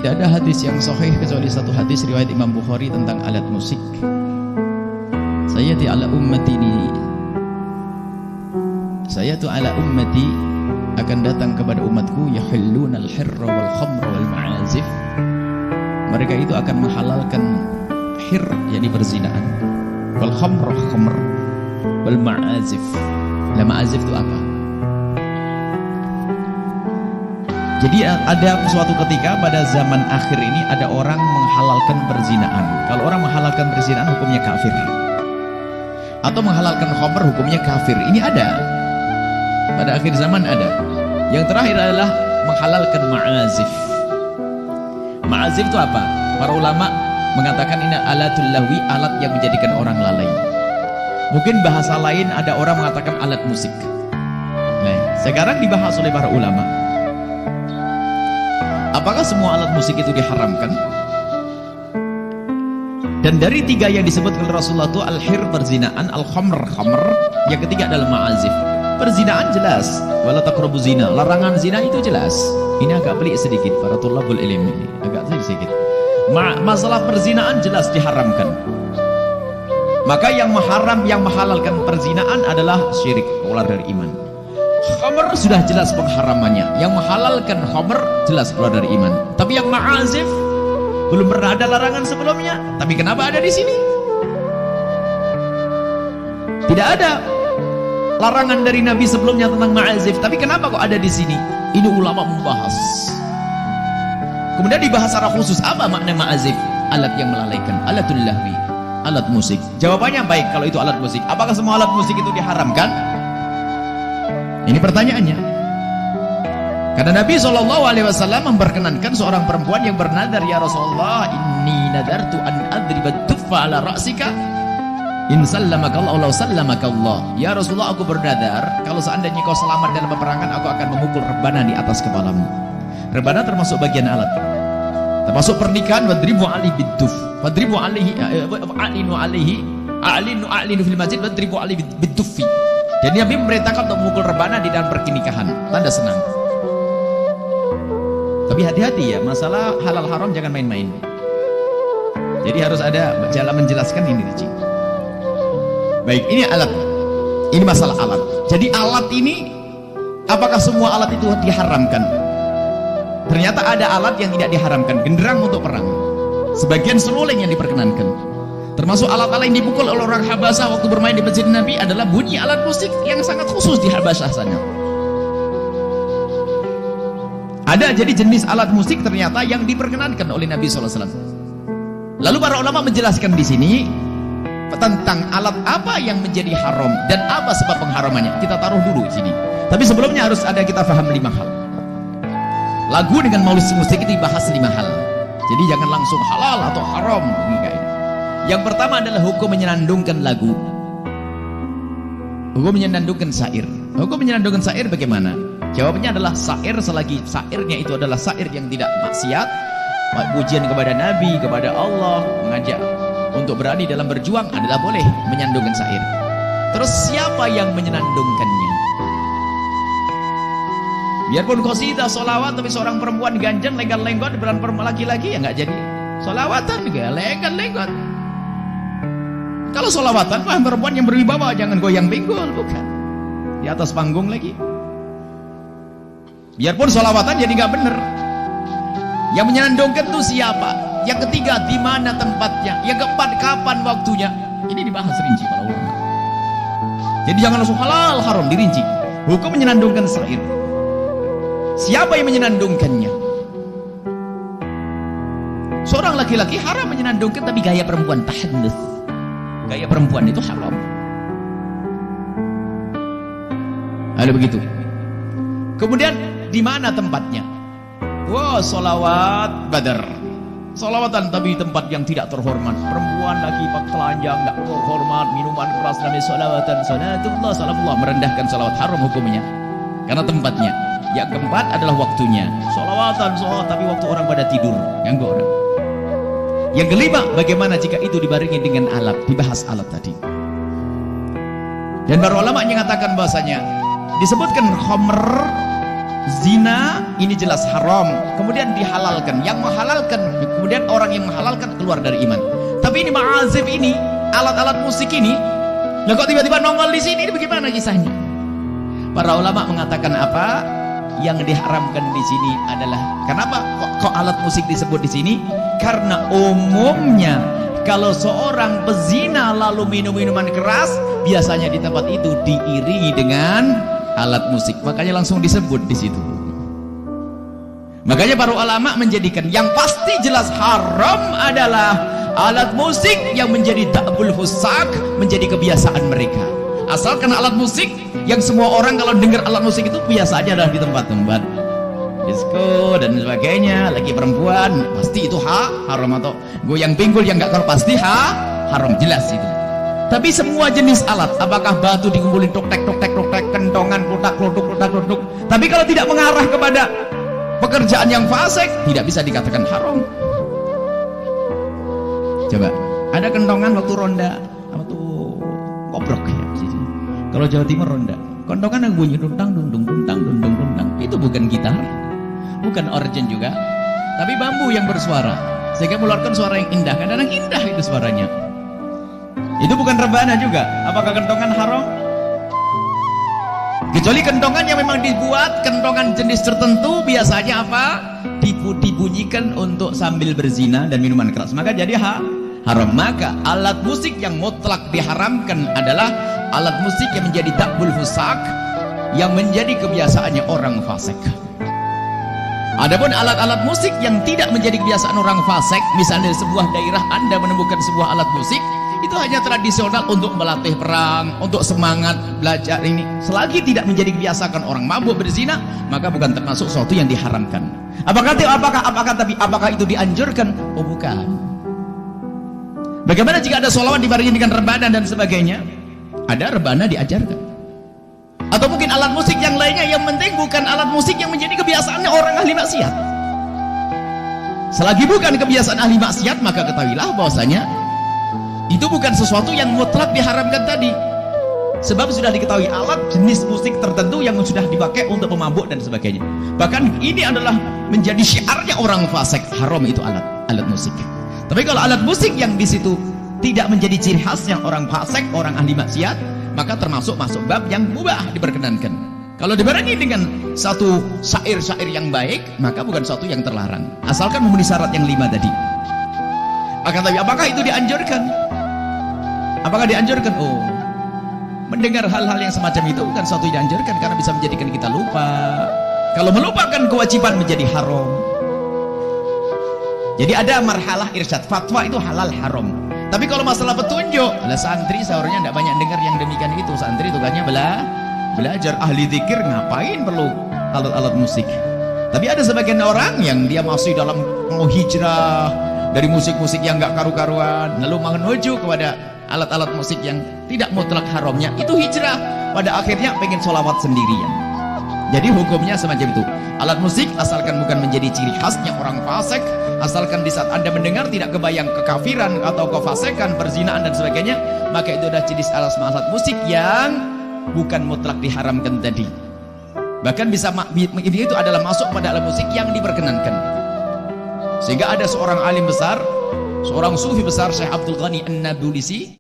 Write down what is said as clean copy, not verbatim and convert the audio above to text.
Tidak ada hadis yang sahih kecuali satu hadis riwayat Imam Bukhari tentang alat musik. Sayati ala ummati akan datang kepada umatku yahillunal hirra wal khamra wal ma'azif. Mereka itu akan menghalalkan hir, yakni perzinahan, wal khamr wal ma'azif. Lah ma'azif itu apa? Jadi ada suatu ketika pada zaman akhir ini ada orang menghalalkan perzinahan. Kalau orang menghalalkan perzinahan hukumnya kafir. Atau menghalalkan khamr hukumnya kafir. Ini ada. Pada akhir zaman ada. Yang terakhir adalah menghalalkan ma'azif. Ma'azif itu apa? Para ulama mengatakan ini alatul lahwi, alat yang menjadikan orang lalai. Mungkin bahasa lain ada orang mengatakan alat musik. Nah, sekarang dibahas oleh para ulama. Apakah semua alat musik itu diharamkan? Dan dari tiga yang disebutkan Rasulullah itu al-hir perzinahan, al-khamr yang ketiga adalah ma'azif. Perzinahan jelas, wala taqrabu zina. Larangan zina itu jelas. Ini agak pelik sedikit para tulabul ilm ini, agak sedikit. Masalah perzinahan jelas diharamkan. Maka yang menghalalkan perzinahan adalah syirik, keluar dari iman. Khamr sudah jelas pengharamannya. Yang menghalalkan khamr jelas keluar dari iman. Tapi yang ma'azif belum pernah ada larangan sebelumnya. Tapi kenapa ada di sini? Tidak ada larangan dari Nabi sebelumnya tentang ma'azif. Tapi kenapa kok ada di sini? Ini ulama membahas. Kemudian dibahas secara khusus apa makna ma'azif? Alat yang melalaikan, alatul lahwi, alat musik. Jawabannya baik kalau itu alat musik. Apakah semua alat musik itu diharamkan? Ini pertanyaannya. Karena Nabi SAW memperkenankan seorang perempuan yang bernadar, ya Rasulullah, inni nadartu an adriba tuffa ala ra'sika in sallamaka Allah law sallamaka Allah. Ya Rasulullah, aku bernadar kalau seandainya kau selamat dalam peperangan, aku akan memukul rebana di atas kepalamu. Rebana termasuk bagian alat. Termasuk pernikahan, wadribu alaihi biduf. Wadribu alaihi a'linu fil masjid wadribu alaihi bidufi. Jadi Nabi memerintahkan untuk memukul rebana di dalam pernikahan, tanda senang. Tapi hati-hati ya, masalah halal haram jangan main-main. Jadi harus ada jalan menjelaskan ini, Cik. Baik, ini alat. Ini masalah alat. Jadi alat ini, apakah semua alat itu diharamkan? Ternyata ada alat yang tidak diharamkan. Genderang untuk perang, sebagian seruling yang diperkenankan. Termasuk alat-alat yang dipukul oleh orang Habasyah waktu bermain di masjid Nabi adalah bunyi alat musik yang sangat khusus di Habasyah sana. Ada jadi jenis alat musik ternyata yang diperkenankan oleh Nabi SAW. Lalu para ulama menjelaskan di sini tentang alat apa yang menjadi haram dan apa sebab pengharamannya. Kita taruh dulu di sini. Tapi sebelumnya harus ada kita paham 5 hal. Lagu dengan musik itu dibahas 5 hal. Jadi jangan langsung halal atau haram. Yang pertama adalah hukum menyenandungkan lagu. Hukum menyenandungkan syair. Hukum menyenandungkan syair bagaimana? Jawabannya adalah syair selagi syairnya itu adalah syair yang tidak maksiat, pujian kepada Nabi, kepada Allah, mengajak untuk berani dalam berjuang adalah boleh menyandungkan syair. Terus siapa yang menyenandungkannya? Biarpun qasidah solawat tapi seorang perempuan ganjeng lenggot-lenggot beran laki-laki ya nggak jadi solawatan juga lenggot-lenggot. Kalau solawatan mah perempuan yang berwibawa, jangan goyang benggol, bukan di atas panggung lagi. Biarpun solawatan jadi nggak bener. Yang menyenandungkan itu siapa? Yang ketiga, di mana tempatnya? Yang keempat, kapan waktunya? Ini dibahas rinci para ulama. Jadi jangan langsung halal haram, dirinci. Hukum menyenandungkan syair. Siapa yang menyenandungkannya? Seorang laki-laki haram menyenandungkan, tapi gaya perempuan tahannus. Gaya perempuan itu haram. Ada begitu. Kemudian di mana tempatnya? Wah, solawat badar. Solawatan tapi tempat yang tidak terhormat. Perempuan lagi pakai telanjang, tidak terhormat, minuman keras dan solawatan. Salatullah, salamullah, merendahkan solawat haram hukumnya. Karena tempatnya. Yang keempat adalah waktunya. Solawatan, tapi waktu orang pada tidur, ganggu orang. Yang kelima, bagaimana jika itu dibarengi dengan alat? Dibahas alat tadi. Dan para ulama mengatakan bahasanya disebutkan khamr zina ini jelas haram, kemudian dihalalkan. Yang menghalalkan, kemudian orang yang menghalalkan keluar dari iman. Tapi ini ma'azif ini, alat-alat musik ini, lah kok tiba-tiba nongol di sini? Ini bagaimana kisahnya? Para ulama mengatakan apa? Yang diharamkan di sini adalah kenapa kok alat musik disebut di sini? Karena umumnya kalau seorang pezina lalu minum minuman keras, biasanya di tempat itu diiringi dengan alat musik, makanya langsung disebut di situ. Makanya para ulama menjadikan yang pasti jelas haram adalah alat musik yang menjadi ta'bul fusak, menjadi kebiasaan mereka. Asalkan alat musik yang semua orang kalau dengar alat musik itu biasa aja adalah di tempat-tempat disco dan sebagainya, lagi perempuan pasti itu haram, atau goyang pinggul yang nggak kalau pasti haram, jelas itu. Tapi semua jenis alat, apakah batu dikumpulin tok tek, kentongan klotak, tapi kalau tidak mengarah kepada pekerjaan yang fasik, tidak bisa dikatakan haram. Coba, ada kentongan waktu ronda, apa tuh, kobrok ya. Kalau Jawa Timur ronda, kentongan yang bunyi dundang, itu bukan gitar, bukan organ juga, tapi bambu yang bersuara, sehingga mengeluarkan suara yang indah. Kadang-kadang indah itu suaranya. Itu bukan rebana juga. Apakah kentongan haram? Kecuali kentongan yang memang dibuat kentongan jenis tertentu, biasanya apa? Dibunyikan untuk sambil berzina dan minuman keras, maka jadi haram. Maka alat musik yang mutlak diharamkan adalah alat musik yang menjadi ta'bul fusak, yang menjadi kebiasaannya orang fasik. Adapun alat-alat musik yang tidak menjadi kebiasaan orang fasik, misalnya di sebuah daerah Anda menemukan sebuah alat musik, itu hanya tradisional untuk melatih perang, untuk semangat belajar ini, selagi tidak menjadi kebiasaan orang mabuk berzina, maka bukan termasuk sesuatu yang diharamkan. Apakah itu dianjurkan? Oh bukan. Bagaimana jika ada sholawat dibarengi dengan rebana dan sebagainya? Ada rebana diajarkan. Atau mungkin alat musik yang lainnya, yang penting bukan alat musik yang menjadi kebiasaannya orang ahli maksiat. Selagi bukan kebiasaan ahli maksiat, maka ketahuilah bahwasanya itu bukan sesuatu yang mutlak diharamkan tadi. Sebab sudah diketahui alat jenis musik tertentu yang sudah dipakai untuk pemabuk dan sebagainya. Bahkan ini adalah menjadi syiarnya orang fasik, haram itu alat musik. Tapi kalau alat musik yang di situ tidak menjadi ciri khasnya orang fasik, orang ahli maksiat, maka termasuk masuk bab yang mubah, diperkenankan. Kalau dibarengi dengan satu syair-syair yang baik, maka bukan sesuatu yang terlarang, asalkan memenuhi syarat yang 5 tadi. Akan tapi apakah itu dianjurkan? Apakah dianjurkan? Oh, mendengar hal-hal yang semacam itu bukan sesuatu yang dianjurkan, karena bisa menjadikan kita lupa. Kalau melupakan kewajiban menjadi haram. Jadi ada marhalah irsyad, fatwa itu halal haram. Tapi kalau masalah petunjuk, ada santri seharusnya tidak banyak dengar yang demikian itu. Santri tugasnya belajar, ahli zikir ngapain perlu alat-alat musik. Tapi ada sebagian orang yang dia masih dalam mau hijrah dari musik-musik yang nggak karu-karuan, lalu menuju kepada alat-alat musik yang tidak mutlak haramnya, itu hijrah. Pada akhirnya pengen sholawat sendirian. Jadi hukumnya semacam itu. Alat musik asalkan bukan menjadi ciri khasnya orang fasik, asalkan di saat Anda mendengar tidak kebayang kekafiran atau kefasikan, perzinaan dan sebagainya, maka itu adalah jenis alat musik yang bukan mutlak diharamkan tadi. Bahkan bisa itu adalah masuk pada alat musik yang diperkenankan. Sehingga ada seorang alim besar, seorang sufi besar, Syekh Abdul Ghani An-Nabulsi,